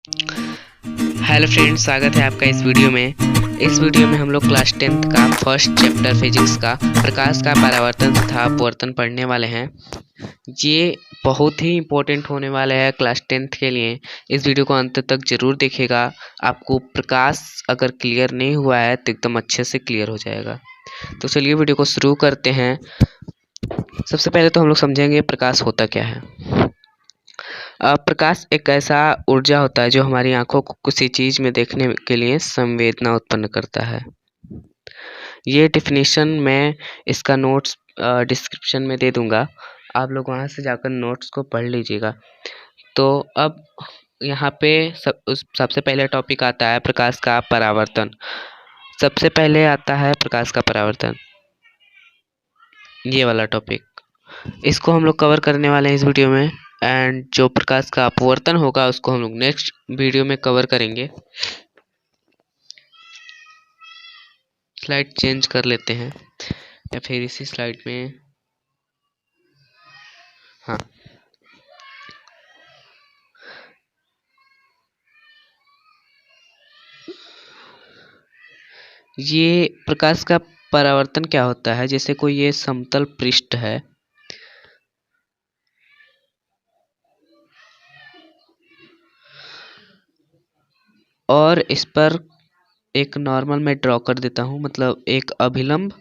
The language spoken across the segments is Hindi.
हेलो फ्रेंड्स, स्वागत है आपका इस वीडियो में। इस वीडियो में हम लोग क्लास 10th का फर्स्ट चैप्टर फिजिक्स का प्रकाश का परावर्तन तथा अपवर्तन पढ़ने वाले हैं। ये बहुत ही इम्पोर्टेंट होने वाला है क्लास 10th के लिए। इस वीडियो को अंत तक ज़रूर देखिएगा। आपको प्रकाश अगर क्लियर नहीं हुआ है तो एकदम अच्छे से क्लियर हो जाएगा। तो चलिए वीडियो को शुरू करते हैं। सबसे पहले तो हम लोग समझेंगे प्रकाश होता क्या है। प्रकाश एक ऐसा ऊर्जा होता है जो हमारी आंखों को किसी चीज़ में देखने के लिए संवेदना उत्पन्न करता है। ये डेफिनेशन मैं इसका नोट्स डिस्क्रिप्शन में दे दूंगा, आप लोग वहाँ से जाकर नोट्स को पढ़ लीजिएगा। तो अब यहाँ पे सबसे पहले टॉपिक आता है प्रकाश का परावर्तन। सबसे पहले आता है प्रकाश का परावर्तन, ये वाला टॉपिक। इसको हम लोग कवर करने वाले हैं इस वीडियो में। एंड जो प्रकाश का अपवर्तन होगा उसको हम लोग नेक्स्ट वीडियो में कवर करेंगे। स्लाइड चेंज कर लेते हैं या फिर इसी स्लाइड में, हाँ। ये प्रकाश का परावर्तन क्या होता है, जैसे कोई ये समतल पृष्ठ है और इस पर एक नॉर्मल मैं ड्रॉ कर देता हूँ, मतलब एक अभिलंब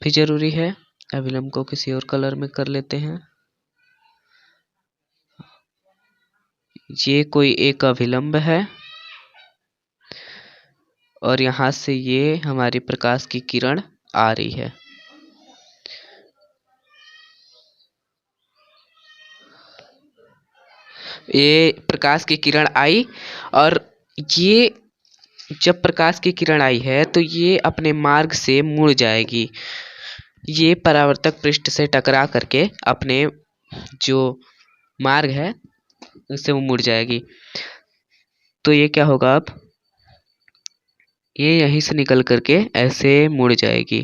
भी जरूरी है। अभिलंब को किसी और कलर में कर लेते हैं। ये कोई एक अभिलंब है और यहाँ से ये हमारी प्रकाश की किरण आ रही है। ये प्रकाश की किरण आई और ये जब प्रकाश की किरण आई है तो ये अपने मार्ग से मुड़ जाएगी। ये परावर्तक पृष्ठ से टकरा करके अपने जो मार्ग है उससे वो मुड़ जाएगी। तो ये क्या होगा, अब ये यहीं से निकल करके ऐसे मुड़ जाएगी।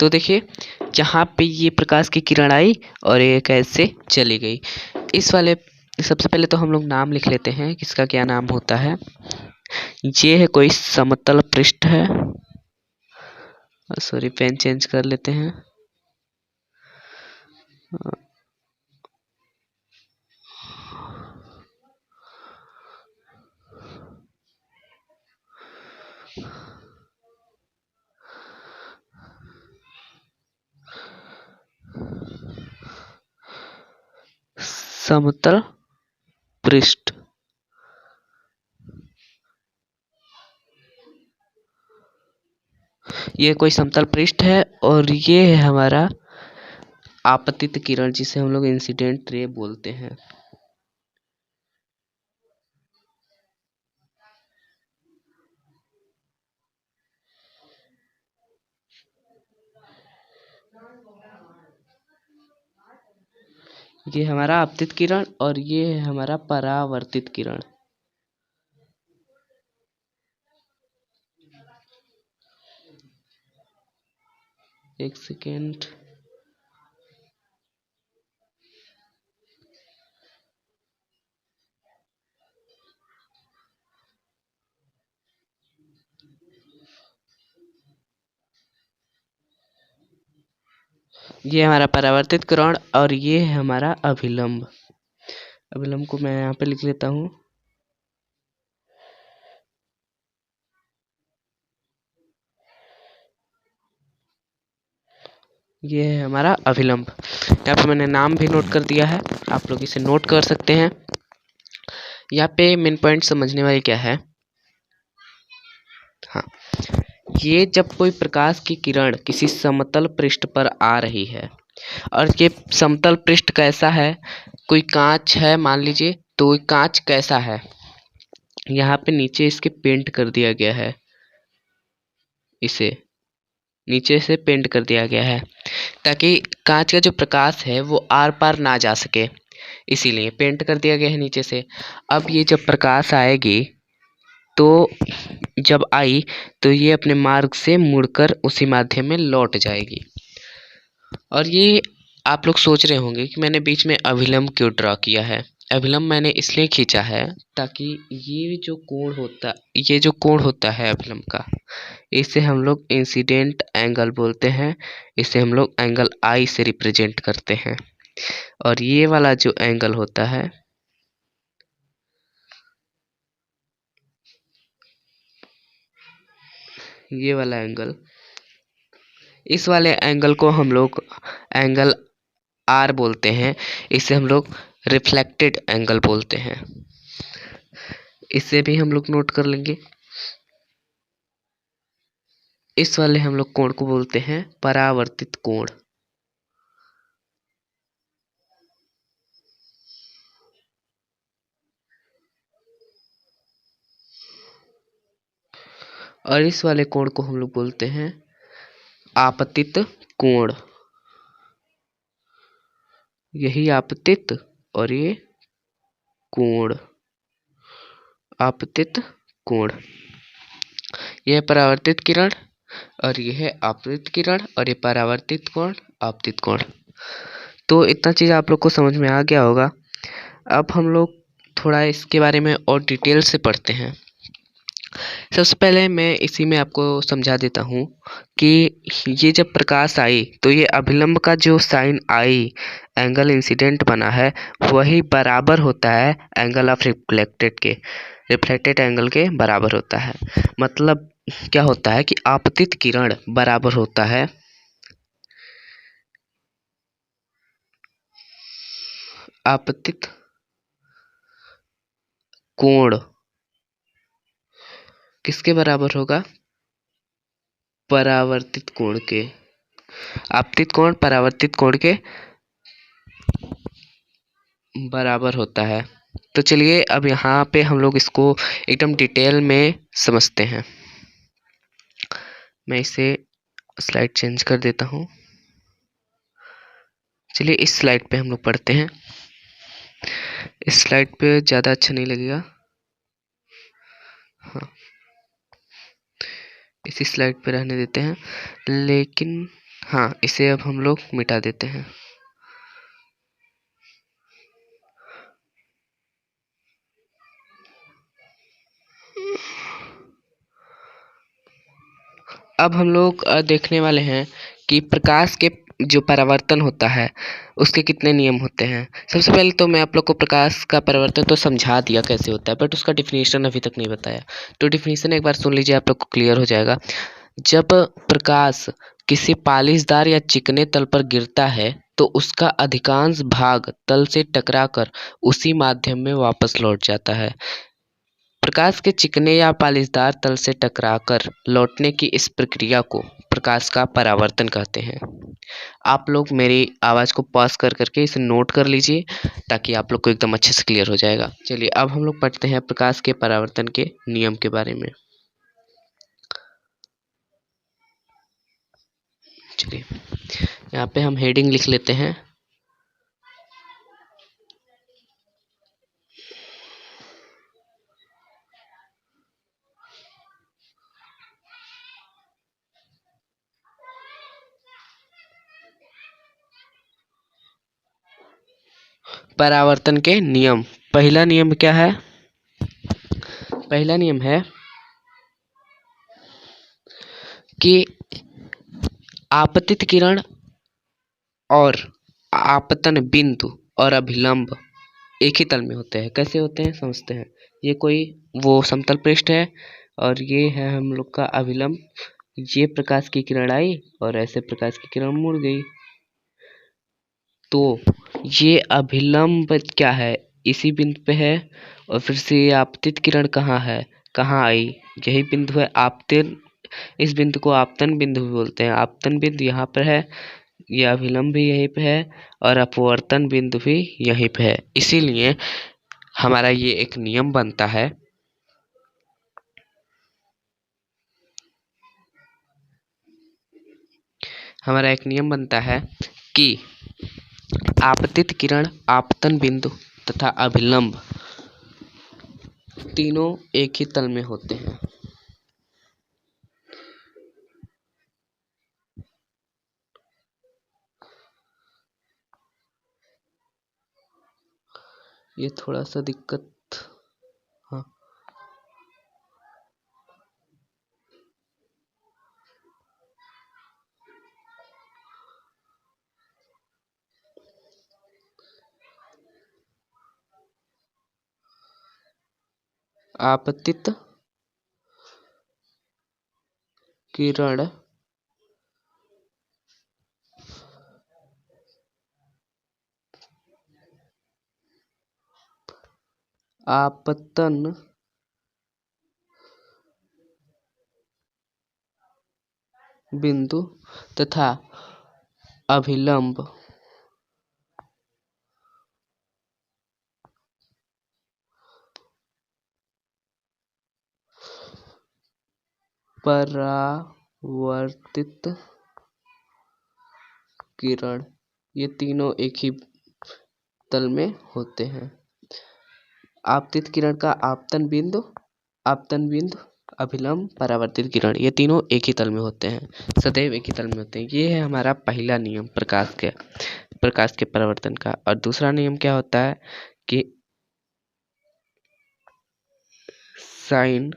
तो देखिए जहाँ पे ये प्रकाश की किरण आई और ये कैसे चली गई। इस वाले सबसे पहले तो हम लोग नाम लिख लेते हैं किसका क्या नाम होता है। ये है कोई समतल पृष्ठ है, सॉरी पेन चेंज कर लेते हैं। समतल पृष्ठ, ये कोई समतल पृष्ठ है और ये है हमारा आपतित किरण जिसे हम लोग इंसिडेंट रे बोलते हैं। ये हमारा आपतित किरण और ये है हमारा परावर्तित किरण। एक सेकेंड, ये हमारा परावर्तित किरण और ये है हमारा अभिलंब। अभिलंब को मैं यहाँ पे लिख लेता हूँ। ये है हमारा अभिलंब। यहाँ पे मैंने नाम भी नोट कर दिया है, आप लोग इसे नोट कर सकते हैं। यहाँ पे मेन पॉइंट समझने वाली क्या है, हाँ, ये जब कोई प्रकाश की किरण किसी समतल पृष्ठ पर आ रही है और ये समतल पृष्ठ कैसा है, कोई कांच है मान लीजिए, तो कांच कैसा है, यहाँ पे नीचे इसके पेंट कर दिया गया है, इसे नीचे से पेंट कर दिया गया है ताकि कांच का जो प्रकाश है वो आर पार ना जा सके, इसीलिए पेंट कर दिया गया है नीचे से। अब ये जब प्रकाश आएगी तो जब आई तो ये अपने मार्ग से मुड़कर उसी माध्यम में लौट जाएगी। और ये आप लोग सोच रहे होंगे कि मैंने बीच में अभिलंब क्यों ड्रॉ किया है। अभिलंब मैंने इसलिए खींचा है ताकि ये जो कोण होता है अभिलंब का, इसे हम लोग इंसिडेंट एंगल बोलते हैं। इसे हम लोग एंगल आई से रिप्रेजेंट करते हैं। और ये वाला जो एंगल होता है, ये वाला एंगल, इस वाले एंगल को हम लोग एंगल आर बोलते हैं। इसे हम लोग रिफ्लेक्टेड एंगल बोलते हैं। इसे भी हम लोग नोट कर लेंगे। इस वाले हम लोग कोण को बोलते हैं परावर्तित कोण। और इस वाले कोण को हम लोग बोलते हैं आपतित कोण। यही आपतित और ये कोण, आपतित कोण। यह परावर्तित किरण और यह है आपतित किरण और ये परावर्तित कोण, आपतित कोण। तो इतना चीज आप लोग को समझ में आ गया होगा। अब हम लोग थोड़ा इसके बारे में और डिटेल से पढ़ते हैं। सबसे पहले मैं इसी में आपको समझा देता हूँ कि ये जब प्रकाश आई तो ये अभिलंब का जो साइन आई, एंगल इंसिडेंट बना है, वही बराबर होता है एंगल ऑफ रिफ्लेक्टेड एंगल के बराबर होता है। मतलब क्या होता है कि आपतित किरण बराबर होता है आपतित कोण। किसके बराबर होगा? परावर्तित कोण के। आपतित कोण परावर्तित कोण के बराबर होता है। तो चलिए अब यहाँ पे हम लोग इसको एकदम डिटेल में समझते हैं। मैं इसे स्लाइड चेंज कर देता हूँ। चलिए इस स्लाइड पे हम लोग पढ़ते हैं। इस स्लाइड पे ज़्यादा अच्छा नहीं लगेगा, हाँ इसी स्लाइड पे रहने देते हैं। लेकिन हाँ, इसे अब हम लोग मिटा देते हैं। अब हम लोग देखने वाले हैं कि प्रकाश के जो परावर्तन होता है उसके कितने नियम होते हैं। सबसे पहले तो मैं आप लोग को प्रकाश का परावर्तन तो समझा दिया कैसे होता है, बट उसका डिफिनीशन अभी तक नहीं बताया। तो डिफिनीशन एक बार सुन लीजिए, आप लोग को क्लियर हो जाएगा। जब प्रकाश किसी पालिशदार या चिकने तल पर गिरता है तो उसका अधिकांश भाग तल से टकराकर उसी माध्यम में वापस लौट जाता है। प्रकाश के चिकने या पालिशदार तल से टकराकर लौटने की इस प्रक्रिया को प्रकाश का परावर्तन कहते हैं। आप लोग मेरी आवाज़ को पॉज कर करके इसे नोट कर लीजिए ताकि आप लोग को एकदम अच्छे से क्लियर हो जाएगा। चलिए अब हम लोग पढ़ते हैं प्रकाश के परावर्तन के नियम के बारे में। चलिए यहाँ पे हम हेडिंग लिख लेते हैं, परावर्तन के नियम। पहला नियम क्या है? पहला नियम है कि आपतित किरण और आपतन बिंदु और अभिलंब एक ही तल में होते हैं। कैसे होते हैं समझते हैं। ये कोई वो समतल पृष्ठ है और ये है हम लोग का अभिलंब। ये प्रकाश की किरण आई और ऐसे प्रकाश की किरण मुड़ गई। तो ये अभिलंब क्या है? इसी बिंदु पे है। और फिर से ये आपतित किरण कहाँ है, कहाँ आई? यही बिंदु है आपतन। इस बिंदु को आपतन बिंदु भी बोलते हैं। आपतन बिंदु यहाँ पर है, यह अभिलंब भी यहीं पे है और अपवर्तन बिंदु भी यहीं पे है। इसीलिए हमारा ये एक नियम बनता है, हमारा एक नियम बनता है कि आपतित किरण, आपतन बिंदु तथा अभिलंब तीनों एक ही तल में होते हैं। ये थोड़ा सा दिक्कत। हाँ, आपतित किरण आपतन बिंदु तथा अभिलंब परावर्तित किरण, ये तीनों एक ही तल में होते हैं। आपतित किरण का आपतन बिंदु, अभिलंब, परावर्तित किरण, ये तीनों एक ही तल में होते हैं, सदैव एक ही तल में होते हैं। ये है हमारा पहला नियम प्रकाश के परावर्तन का। और दूसरा नियम क्या होता है कि साइन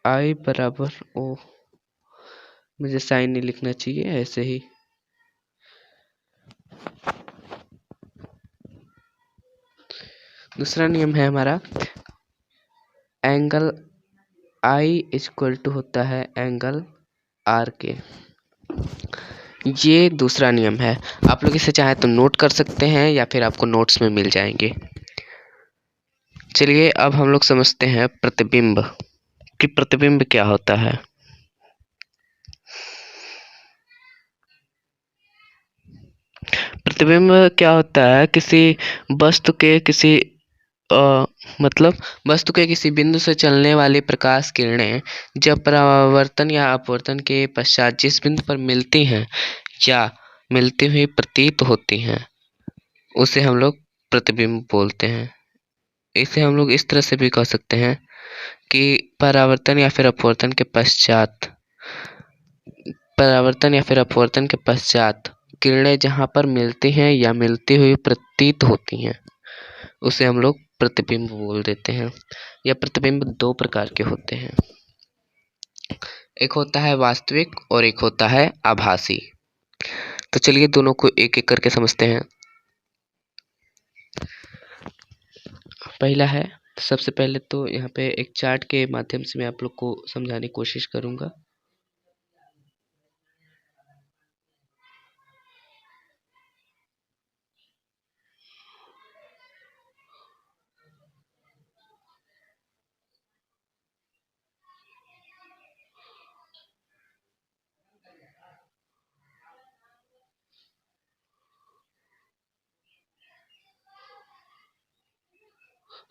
I बराबर O, मुझे साइन नहीं लिखना चाहिए, ऐसे ही। दूसरा नियम है हमारा एंगल I इक्वल टू होता है एंगल R के। ये दूसरा नियम है। आप लोग इसे चाहे तो नोट कर सकते हैं या फिर आपको नोट्स में मिल जाएंगे। चलिए अब हम लोग समझते हैं प्रतिबिंब कि प्रतिबिंब क्या होता है। प्रतिबिंब क्या होता है, किसी वस्तु के वस्तु के किसी बिंदु से चलने वाली प्रकाश किरणें जब परावर्तन या अपवर्तन के पश्चात जिस बिंदु पर मिलती हैं या मिलती हुई प्रतीत होती हैं उसे हम लोग प्रतिबिंब बोलते हैं। इसे हम लोग इस तरह से भी कह सकते हैं कि परावर्तन या फिर अपवर्तन के पश्चात किरणें जहां पर मिलती हैं या मिलती हुई प्रतीत होती हैं उसे हम लोग प्रतिबिंब बोल देते हैं। यह प्रतिबिंब दो प्रकार के होते हैं, एक होता है वास्तविक और एक होता है आभासी। तो चलिए दोनों को एक एक करके समझते हैं। पहला है, सबसे पहले तो यहाँ पे एक चार्ट के माध्यम से मैं आप लोग को समझाने की कोशिश करूंगा।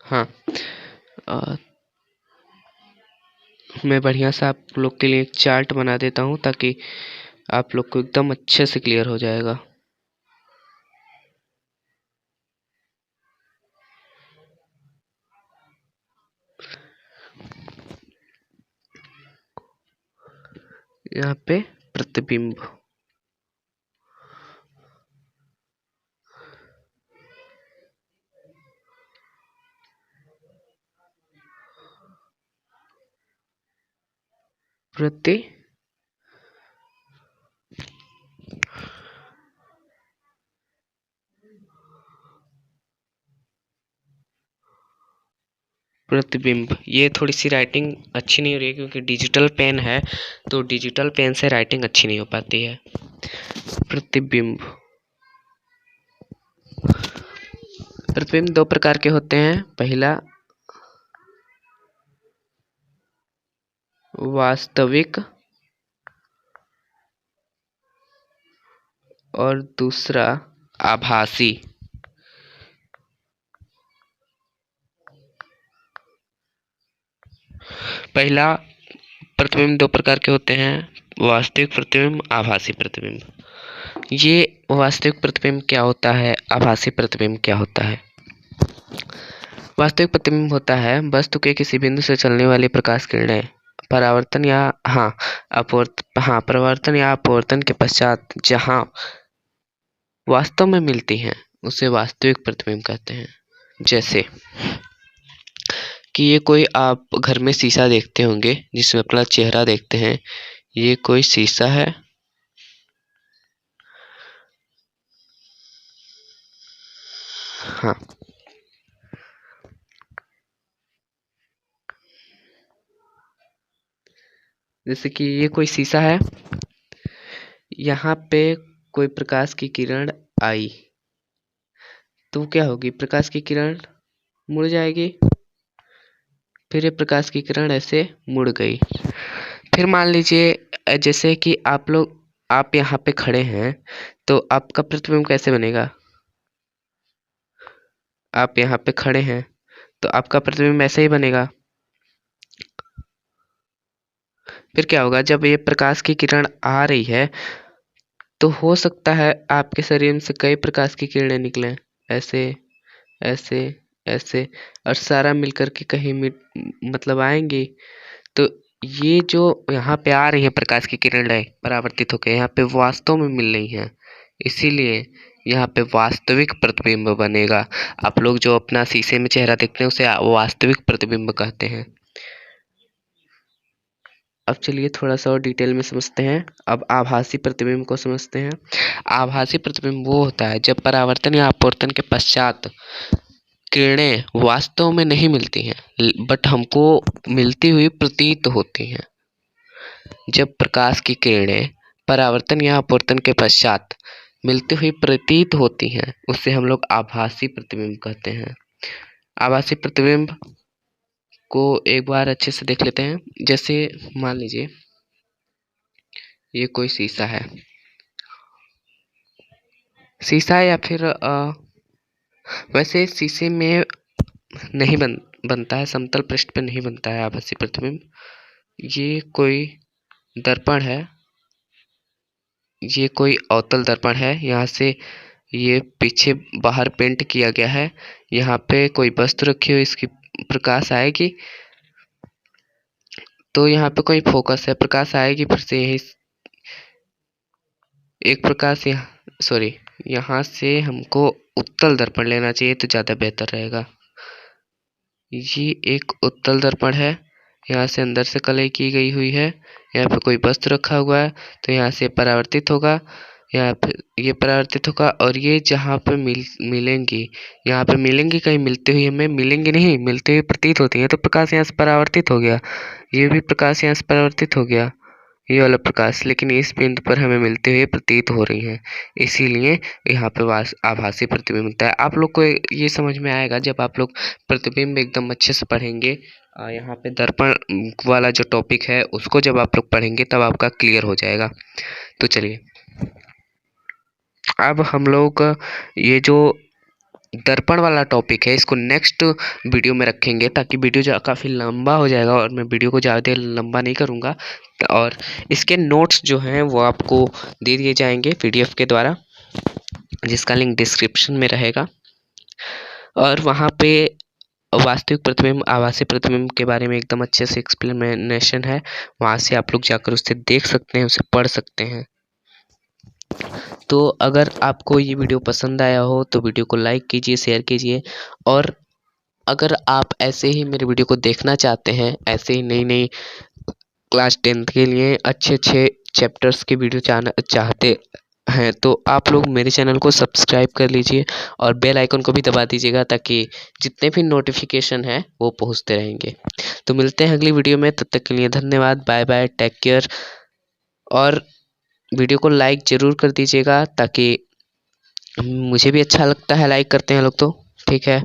हाँ, मैं बढ़िया सा आप लोग के लिए एक चार्ट बना देता हूँ ताकि आप लोग को एकदम अच्छे से क्लियर हो जाएगा। यहाँ पे प्रतिबिंब, प्रतिबिंब, ये थोड़ी सी राइटिंग अच्छी नहीं हो रही है क्योंकि डिजिटल पेन है, तो डिजिटल पेन से राइटिंग अच्छी नहीं हो पाती है। प्रतिबिंब दो प्रकार के होते हैं, पहला वास्तविक और दूसरा आभासी। पहला प्रतिबिंब दो प्रकार के होते हैं, वास्तविक प्रतिबिंब, आभासी प्रतिबिंब। ये वास्तविक प्रतिबिंब क्या होता है, आभासी प्रतिबिंब क्या होता है। वास्तविक प्रतिबिंब होता है वस्तु के किसी बिंदु से चलने वाली प्रकाश किरणें परावर्तन या परावर्तन या अपवर्तन के पश्चात जहां वास्तव में मिलती हैं उसे वास्तविक प्रतिबिंब कहते हैं। जैसे कि ये कोई आप घर में शीशा देखते होंगे जिसमें अपना चेहरा देखते हैं, ये कोई शीशा है। हाँ, जैसे कि ये कोई शीशा है, यहाँ पे कोई प्रकाश की किरण आई तो क्या होगी, प्रकाश की किरण मुड़ जाएगी, फिर ये प्रकाश की किरण ऐसे मुड़ गई। फिर मान लीजिए जैसे कि आप यहाँ पे खड़े हैं तो आपका प्रतिबिंब कैसे बनेगा, आप यहाँ पे खड़े हैं तो आपका प्रतिबिंब ऐसे ही बनेगा। फिर क्या होगा, जब ये प्रकाश की किरण आ रही है तो हो सकता है आपके शरीर से कई प्रकाश की किरणें निकलें, ऐसे ऐसे ऐसे, और सारा मिलकर के कहीं मतलब आएंगी। तो ये जो यहाँ पे आ रही है प्रकाश की किरणें परावर्तित होकर यहाँ पे वास्तव में मिल रही हैं, इसीलिए यहाँ पे वास्तविक प्रतिबिंब बनेगा। आप लोग जो अपना शीशे में चेहरा देखते हैं उसे वास्तविक प्रतिबिंब कहते हैं। अब चलिए थोड़ा सा और डिटेल में समझते हैं। अब आभासी प्रतिबिंब को समझते हैं। आभासी प्रतिबिंब वो होता है जब परावर्तन या अपवर्तन के पश्चात किरणें वास्तव में नहीं मिलती हैं बट हमको मिलती हुई प्रतीत होती हैं। जब प्रकाश की किरणें परावर्तन या अपवर्तन के पश्चात मिलती हुई प्रतीत होती हैं उससे हम लोग आभासी प्रतिबिंब कहते हैं। आभासी प्रतिबिंब को एक बार अच्छे से देख लेते हैं। जैसे मान लीजिए ये कोई शीशा है, शीशा या फिर वैसे शीशे में नहीं बनता है, समतल पृष्ठ पे नहीं बनता है आभासी प्रतिबिंब। ये कोई दर्पण है, ये कोई अवतल दर्पण है, यहाँ से ये पीछे बाहर पेंट किया गया है, यहाँ पे कोई वस्तु रखी हुई, इसकी प्रकाश आएगी तो यहाँ पे कोई फोकस है, प्रकाश आएगी, फिर से यही एक प्रकाश यहाँ से हमको उत्तल दर्पण लेना चाहिए तो ज़्यादा बेहतर रहेगा। ये एक उत्तल दर्पण है, यहाँ से अंदर से कलई की गई हुई है, यहाँ पे कोई वस्तु रखा हुआ है तो यहाँ से परावर्तित होगा, यहाँ पे ये परावर्तित होगा और ये जहाँ पे मिलेंगी, यहाँ पे मिलेंगी, कहीं मिलती हुई हमें मिलेंगी नहीं, मिलती हुई प्रतीत होती है तो प्रकाश यहाँ से परावर्तित हो गया, ये भी प्रकाश यहाँ से परावर्तित हो गया, ये वाला प्रकाश, लेकिन इस बिंदु पर हमें मिलते हुए प्रतीत हो रही हैं, इसीलिए यहाँ पे आभासी प्रतिबिंब मिलता है। आप लोग को ये समझ में आएगा जब आप लोग प्रतिबिंब एकदम अच्छे से पढ़ेंगे। यहाँ पे दर्पण वाला जो टॉपिक है उसको जब आप लोग पढ़ेंगे तब आपका क्लियर हो जाएगा। तो चलिए अब हम लोग ये जो दर्पण वाला टॉपिक है इसको नेक्स्ट वीडियो में रखेंगे ताकि वीडियो काफ़ी लंबा हो जाएगा और मैं वीडियो को ज़्यादा लंबा नहीं करूँगा। और इसके नोट्स जो हैं वो आपको दे दिए जाएंगे पीडीएफ के द्वारा, जिसका लिंक डिस्क्रिप्शन में रहेगा। और वहाँ पे वास्तविक प्रतिबिंब आभासी प्रतिबिंब के बारे में एकदम अच्छे से एक्सप्लेनेशन है, वहाँ से आप लोग जाकर उसे देख सकते हैं, उसे पढ़ सकते हैं। तो अगर आपको ये वीडियो पसंद आया हो तो वीडियो को लाइक कीजिए, शेयर कीजिए, और अगर आप ऐसे ही मेरे वीडियो को देखना चाहते हैं, ऐसे ही नई नई क्लास 10th के लिए अच्छे अच्छे चैप्टर्स के वीडियो चाहते हैं तो आप लोग मेरे चैनल को सब्सक्राइब कर लीजिए और बेल आइकन को भी दबा दीजिएगा ताकि जितने भी नोटिफिकेशन हैं वो पहुंचते रहेंगे। तो मिलते हैं अगली वीडियो में, तब तक के लिए धन्यवाद, बाय बाय, टेक केयर। और वीडियो को लाइक ज़रूर कर दीजिएगा ताकि मुझे भी अच्छा लगता है, लाइक करते हैं लोग तो ठीक है।